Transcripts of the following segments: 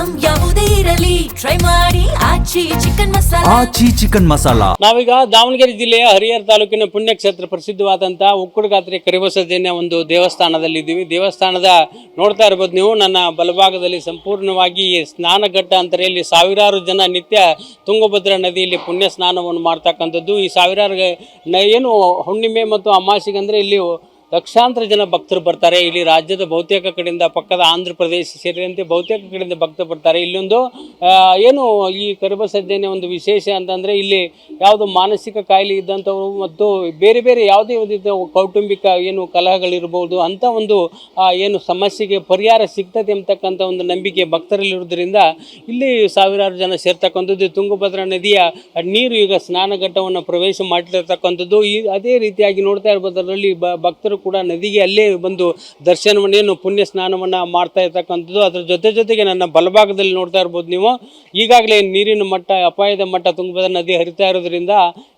Item ಯಾವುದೇ ಇರಲಿ try ಮಾಡಿ ಆಚಿ ಚಿಕನ್ ಮಸಾಲಾ. ನಾವೀಗ ದಾವಣಗೆರೆ ಜಿಲ್ಲೆಯ ಹರಿಹರ ತಾಲೂಕಿನ ಪುಣ್ಯಕ್ಷೇತ್ರ ಪ್ರಸಿದ್ಧವಾದಂತಹ ಉಕ್ಕಡಗಾತ್ರಿ ಕರಿಬಸವಜ್ಜನ ಒಂದು ದೇವಸ್ಥಾನದಲ್ಲಿ ಇದ್ದೀವಿ. ದೇವಸ್ಥಾನದ ನೋಡ್ತಾ ಇರಬಹುದು ನೀವು, ನನ್ನ ಬಲಭಾಗದಲ್ಲಿ ಸಂಪೂರ್ಣವಾಗಿ ಸ್ನಾನಘಟ್ಟ ಅಂತಾರೆ. ಇಲ್ಲಿ ಸಾವಿರಾರು ಜನ ನಿತ್ಯ ತುಂಗಭದ್ರಾ ನದಿಯಲ್ಲಿ ಪುಣ್ಯ ಸ್ನಾನವನ್ನು ಮಾಡ್ತಕ್ಕಂಥದ್ದು. ಈ ಸಾವಿರಾರು ಏನು ಹುಣ್ಣಿಮೆ ಮತ್ತು ಅಮಾವಾಸ್ಯೆಗೆ ಅಂದರೆ ಇಲ್ಲಿ ಲಕ್ಷಾಂತರ ಜನ ಭಕ್ತರು ಬರ್ತಾರೆ. ಇಲ್ಲಿ ರಾಜ್ಯದ ಬಹುತೇಕ ಕಡೆಯಿಂದ, ಪಕ್ಕದ ಆಂಧ್ರ ಪ್ರದೇಶ ಸೇರಿದಂತೆ ಬಹುತೇಕ ಕಡೆಯಿಂದ ಭಕ್ತರು ಬರ್ತಾರೆ. ಇಲ್ಲೊಂದು ಏನು ಈ ಕರಿಬಸವಜ್ಜನ ಒಂದು ವಿಶೇಷ ಅಂತಂದರೆ ಇಲ್ಲಿ ಯಾವುದು ಮಾನಸಿಕ ಕಾಯಿಲೆ ಇದ್ದಂಥವರು ಮತ್ತು ಬೇರೆ ಬೇರೆ ಯಾವುದೇ ಒಂದು ಕೌಟುಂಬಿಕ ಏನು ಕಲಹಗಳಿರ್ಬೋದು ಅಂಥ ಒಂದು ಏನು ಸಮಸ್ಯೆಗೆ ಪರಿಹಾರ ಸಿಗ್ತದೆ ಎಂಬತಕ್ಕಂಥ ಒಂದು ನಂಬಿಕೆ ಭಕ್ತರಲ್ಲಿರೋದ್ರಿಂದ ಇಲ್ಲಿ ಸಾವಿರಾರು ಜನ ಸೇರ್ತಕ್ಕಂಥದ್ದು. ತುಂಗಭದ್ರಾ ನದಿಯ ನೀರು ಈಗ ಸ್ನಾನಘಟ್ಟವನ್ನು ಪ್ರವೇಶ ಮಾಡಿರ್ತಕ್ಕಂಥದ್ದು. ಅದೇ ರೀತಿಯಾಗಿ ನೋಡ್ತಾ ಇರ್ಬೋದು, ಅದರಲ್ಲಿ ಭಕ್ತರು ಕೂಡ ನದಿಗೆ ಅಲ್ಲೇ ಬಂದು ದರ್ಶನವನ್ನು ಏನು ಪುಣ್ಯ ಸ್ನಾನವನ್ನು ಮಾಡ್ತಾ ಇರ್ತಕ್ಕಂಥದ್ದು. ಅದರ ಜೊತೆಗೆ ನನ್ನ ಬಲಭಾಗದಲ್ಲಿ ನೋಡ್ತಾ ಇರ್ಬೋದು ನೀವು, ಈಗಾಗಲೇ ನೀರಿನ ಮಟ್ಟ, ಅಪಾಯದ ಮಟ್ಟ ತುಂಗಭದ್ರಾ ನದಿ ಹರಿತಾ ಇರೋದ್ರಿಂದ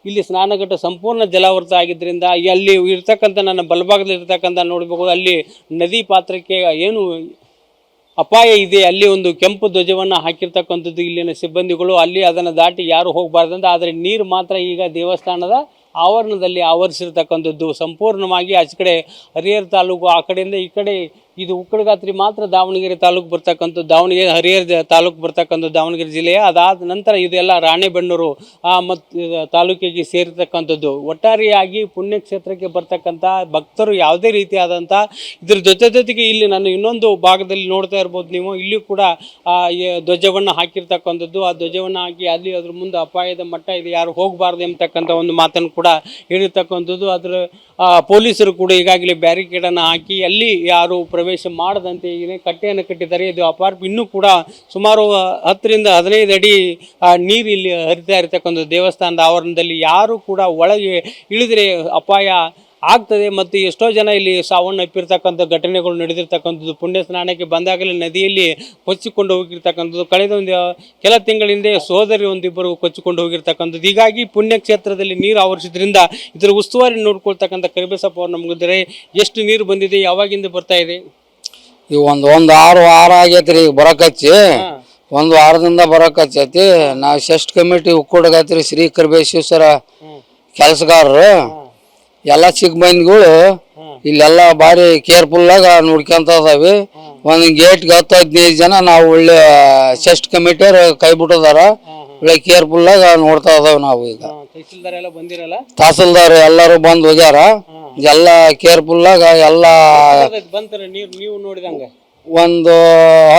ಇಲ್ಲಿ ಸ್ನಾನಘಟ್ಟ ಸಂಪೂರ್ಣ ಜಲಾವೃತ ಆಗಿದ್ದರಿಂದ ಅಲ್ಲಿ ಇರ್ತಕ್ಕಂಥ ನನ್ನ ಬಲಭಾಗದಲ್ಲಿ ಇರ್ತಕ್ಕಂಥ ನೋಡಬೇಕು, ಅಲ್ಲಿ ನದಿ ಪಾತ್ರಕ್ಕೆ ಏನು ಅಪಾಯ ಇದೆ, ಅಲ್ಲಿ ಒಂದು ಕೆಂಪು ಧ್ವಜವನ್ನು ಹಾಕಿರ್ತಕ್ಕಂಥದ್ದು ಇಲ್ಲಿನ ಸಿಬ್ಬಂದಿಗಳು. ಅಲ್ಲಿ ಅದನ್ನು ದಾಟಿ ಯಾರು ಹೋಗಬಾರ್ದಂತ, ಆದರೆ ನೀರು ಮಾತ್ರ ಈಗ ದೇವಸ್ಥಾನದ ಆವರಣದಲ್ಲಿ ಆವರಿಸಿರ್ತಕ್ಕಂಥದ್ದು. ಸಂಪೂರ್ಣವಾಗಿ ಆಚೆ ಕಡೆ ಹರಿಹರ ತಾಲೂಕು, ಆ ಕಡೆಯಿಂದ ಈ ಕಡೆ ಇದು ಉಕ್ಕಡಗಾತ್ರಿ ಮಾತ್ರ ದಾವಣಗೆರೆ ತಾಲೂಕು ಬರ್ತಕ್ಕಂಥದ್ದು, ದಾವಣಗೆರೆ ಹರಿಹರ ತಾಲೂಕು ಬರ್ತಕ್ಕಂಥದ್ದು ದಾವಣಗೆರೆ ಜಿಲ್ಲೆಯ. ಅದಾದ ನಂತರ ಇದೆಲ್ಲ ರಾಣೆಬೆನ್ನೂರು ಮತ್ತು ತಾಲೂಕಿಗೆ ಸೇರಿರ್ತಕ್ಕಂಥದ್ದು. ಒಟ್ಟಾರೆಯಾಗಿ ಪುಣ್ಯಕ್ಷೇತ್ರಕ್ಕೆ ಬರ್ತಕ್ಕಂಥ ಭಕ್ತರು ಯಾವುದೇ ರೀತಿಯಾದಂಥ ಇದ್ರ ಜೊತೆಗೆ ಇಲ್ಲಿ ನಾನು ಇನ್ನೊಂದು ಭಾಗದಲ್ಲಿ ನೋಡ್ತಾ ಇರ್ಬೋದು ನೀವು, ಇಲ್ಲಿ ಕೂಡ ಧ್ವಜವನ್ನು ಹಾಕಿರ್ತಕ್ಕಂಥದ್ದು. ಆ ಧ್ವಜವನ್ನು ಹಾಕಿ ಅಲ್ಲಿ ಅದ್ರ ಮುಂದೆ ಅಪಾಯದ ಮಟ್ಟ ಇದೆ, ಯಾರು ಹೋಗಬಾರ್ದು ಎಂಬತಕ್ಕಂಥ ಒಂದು ಮಾತನ್ನು ಕೂಡ ಹೇಳಿರ್ತಕ್ಕಂಥದ್ದು. ಅದರ ಪೊಲೀಸರು ಕೂಡ ಈಗಾಗಲೇ ಬ್ಯಾರಿಕೇಡನ್ನು ಹಾಕಿ ಅಲ್ಲಿ ಯಾರು ಪ್ರವೇಶ ಮಾಡದಂತೆ ಈಗಿನ ಕಟ್ಟೆಯನ್ನು ಕಟ್ಟಿದ್ದಾರೆ. ಇದು ಇನ್ನೂ ಕೂಡ ಸುಮಾರು 10 ರಿಂದ 15 ಅಡಿ ನೀರು ಇಲ್ಲಿ ಹರಿತಾ ಇರತಕ್ಕಂಥದ್ದು. ದೇವಸ್ಥಾನದ ಆವರಣದಲ್ಲಿ ಯಾರು ಕೂಡ ಒಳಗೆ ಇಳಿದರೆ ಅಪಾಯ ಆಗ್ತದೆ ಮತ್ತು ಎಷ್ಟೋ ಜನ ಇಲ್ಲಿ ಸಾವನ್ನಪ್ಪಿರ್ತಕ್ಕಂಥ ಘಟನೆಗಳು ನಡೆದಿರ್ತಕ್ಕಂಥದ್ದು. ಪುಣ್ಯ ಸ್ನಾನಕ್ಕೆ ಬಂದಾಗಲೇ ನದಿಯಲ್ಲಿ ಕೊಚ್ಚಿಕೊಂಡು ಹೋಗಿರ್ತಕ್ಕಂಥದ್ದು. ಕಳೆದ ಒಂದು ಕೆಲ ತಿಂಗಳಿಂದ ಸೋದರಿ ಒಂದಿಬ್ಬರು ಕೊಚ್ಚಿಕೊಂಡು ಹೋಗಿರ್ತಕ್ಕಂಥದ್ದು. ಹೀಗಾಗಿ ಪುಣ್ಯಕ್ಷೇತ್ರದಲ್ಲಿ ನೀರು ಆವರಿಸಿದ್ರಿಂದ ಇದರ ಉಸ್ತುವಾರಿ ನೋಡ್ಕೊಳ್ತಕ್ಕಂಥ ಕರಿಬಸಪ್ಪ ಅವ್ರು ನಮಗಿದ್ರೆ ಎಷ್ಟು ನೀರು ಬಂದಿದೆ, ಯಾವಾಗಿಂದ ಬರ್ತಾ ಇದೆ? ಈಗ ಒಂದು 6 ವಾರ ಆಗೈತ್ರಿ ಈಗ ಬರಕಚ್ಚಿ. 1 ವಾರದಿಂದ ಬರಕಚ್ಚೈತಿ. ನಾವು ಷಷ್ಠ ಕಮಿಟಿ ಉಕ್ಕಡಗಾತ್ರಿ ಶ್ರೀ ಕರಿಬಸವೇಶ್ವರ ಕೆಲಸಗಾರರು ಎಲ್ಲ ಚಿಕ್ಕ ಮಂದಿಗಳು ಇಲ್ಲೆಲ್ಲ ಭಾರಿ ಕೇರ್ಫುಲ್ಲಾಗ ನೋಡ್ಕೊಂತ ಅದಾವಿ. ಒಂದು ಗೇಟ್ಗೆ 10-15 ಜನ ನಾವು ಒಳ್ಳೆ ಷಷ್ಠ ಕಮಿಟಿಯವ್ರು ಕೈ ಬಿಟ್ಟದಾರ, ಒಳ್ಳೆ ಕೇರ್ಫುಲ್ಲಾಗ ನೋಡ್ತಾ ಇದಾವೆ. ನಾವು ಈಗ ತಹಸೀಲ್ದಾರ್ ಎಲ್ಲರೂ ಬಂದು ಹೋಗ್ಯಾರ, ಎಲ್ಲ ಕೇರ್ಫುಲ್ಲಾಗ ಎಲ್ಲ ಒಂದು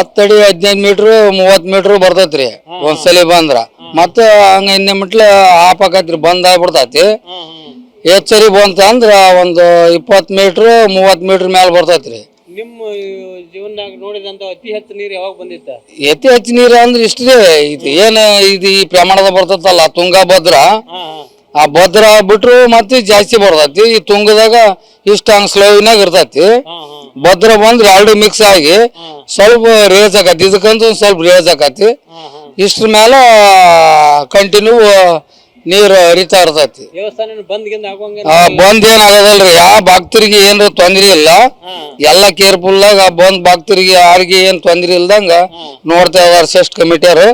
10 ಅಡಿ 15 ಮೀಟ್ರ್ 30 ಮೀಟ್ರ್ ಬರ್ತೈತ್ರಿ ಒಂದ್ಸಲಿ ಬಂದ್ರ. ಮತ್ತೆ ಹಂಗ ಇನ್ನೇ ಮಿಟ್ಲೆ ಆಪಾಕೈತ್ರಿ, ಬಂದ್ ಆಗ್ಬಿಡ್ತೈತಿ. ಹೆಚ್ಚರಿ ಬಂತ ಅಂದ್ರ ಒಂದು 20 ಮೀಟ್ರ್ 30 ಮೀಟ್ರ್ ಮೇಲೆ ಬರ್ತೈತ್ರಿ. ನಿಮ್ಮ ಜೀವನದಾಗ ನೋಡಿದಂತ ಅತಿ ಹೆಚ್ಚು ನೀರು ಯಾವಾಗ ಬಂದಿತ್ತ? ಅತಿ ಹೆಚ್ಚು ನೀರು ಅಂದ್ರೆ ಇಷ್ಟ್ರಿ, ಇದು ಏನ್ ಇದು ಈ ಪ್ರಮಾಣದ ಬರ್ತೈತಲ್ಲ ತುಂಗಭದ್ರಾ, ಆ ಭದ್ರಾ ಬಿಟ್ರು ಮತ್ತೆ ಜಾಸ್ತಿ ಬರ್ತೈತಿ. ಈ ತುಂಗದಾಗ ಇಷ್ಟ ಹಂಗ ಸ್ಲೋವಿನಾಗ ಇರ್ತೈತಿ. ಭದ್ರಾ ಬಂದ್ರೆ ಎರಡು ಮಿಕ್ಸ್ ಆಗಿ ಸ್ವಲ್ಪ ರೇಜ್ ಆಕತಿ, ಇದಕ್ಕಂತೂ ಸ್ವಲ್ಪ ರೇಜ್ ಆಕತಿ. ಇಷ್ಟ್ರ ಮೇಲೆ ಕಂಟಿನ್ಯೂ ನೀರು ಹರಿತಾ ಇರ್ತೈತಿ. ಬಂದ್ ಏನ್ ಆಗದಲ್ರಿ, ಯಾವ ಭಕ್ತರಿಗೆ ಏನ್ರ ತೊಂದ್ರೆ ಇಲ್ಲ. ಎಲ್ಲ ಕೇರ್ಫುಲ್ ಆಗ ಬಂದ್ ಭಕ್ತರಿಗೆ ಯಾರಿಗೆ ಏನ್ ತೊಂದ್ರೆ ಇಲ್ದಂಗ ನೋಡ್ತಾ ಇದಾರ ಷಷ್ಠ ಕಮಿಟಿಯರು.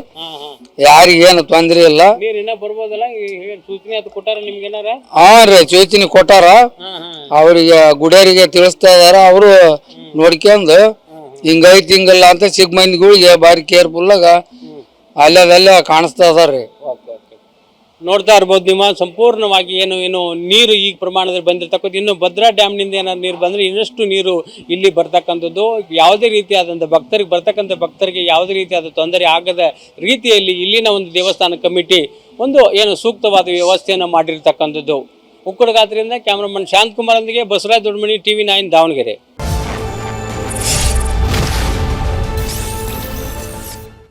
ಯಾರಿಗೆ ಏನು ತೊಂದ್ರೆ ಇಲ್ಲ. ಹಾ ರೀ, ಸೂಚನೆ ಕೊಟ್ಟಾರ. ಅವ್ರಿಗೆ ಗುಡಿಯರಿಗೆ ತಿಳಿಸ್ತಾ ಇದಾರ. ಅವರು ನೋಡ್ಕೊಂಡ್ ಹಿಂಗೈತಿ ಹಿಂಗಲ್ಲ ಅಂತ ಚಿಕ್ಕ ಮಂದಿಗಳಿಗೆ ಬಾರಿ ಕೇರ್ಫುಲ್ ಆಗ ಅಲ್ಲೇ ಕಾಣಿಸ್ತಾ ಇದಾರ್ರಿ. ನೋಡ್ತಾ ಇರ್ಬೋದು ನಿಮ್ಮ ಸಂಪೂರ್ಣವಾಗಿ ಏನು ನೀರು ಈ ಪ್ರಮಾಣದಲ್ಲಿ ಬಂದಿರತಕ್ಕಂಥದ್ದು. ಇನ್ನು ಭದ್ರಾ ಡ್ಯಾಮ್ನಿಂದ ಏನಾದ್ರು ನೀರು ಬಂದರೆ ಇನ್ನಷ್ಟು ನೀರು ಇಲ್ಲಿ ಬರ್ತಕ್ಕಂಥದ್ದು. ಯಾವುದೇ ರೀತಿಯಾದಂಥ ಭಕ್ತರಿಗೆ ಯಾವುದೇ ರೀತಿಯಾದ ತೊಂದರೆ ಆಗದ ರೀತಿಯಲ್ಲಿ ಇಲ್ಲಿನ ಒಂದು ದೇವಸ್ಥಾನ ಕಮಿಟಿ ಒಂದು ಸೂಕ್ತವಾದ ವ್ಯವಸ್ಥೆಯನ್ನು ಮಾಡಿರ್ತಕ್ಕಂಥದ್ದು. ಉಕ್ಕಡಗಾತ್ರಿಯಿಂದ ಕ್ಯಾಮ್ರಾಮನ್ ಶಾಂತಕುಮಾರ್ ಒಂದಿಗೆ ಬಸವರಾಜ್ ದೊಡ್ಡಮನಿ, TV9 ದಾವಣಗೆರೆ.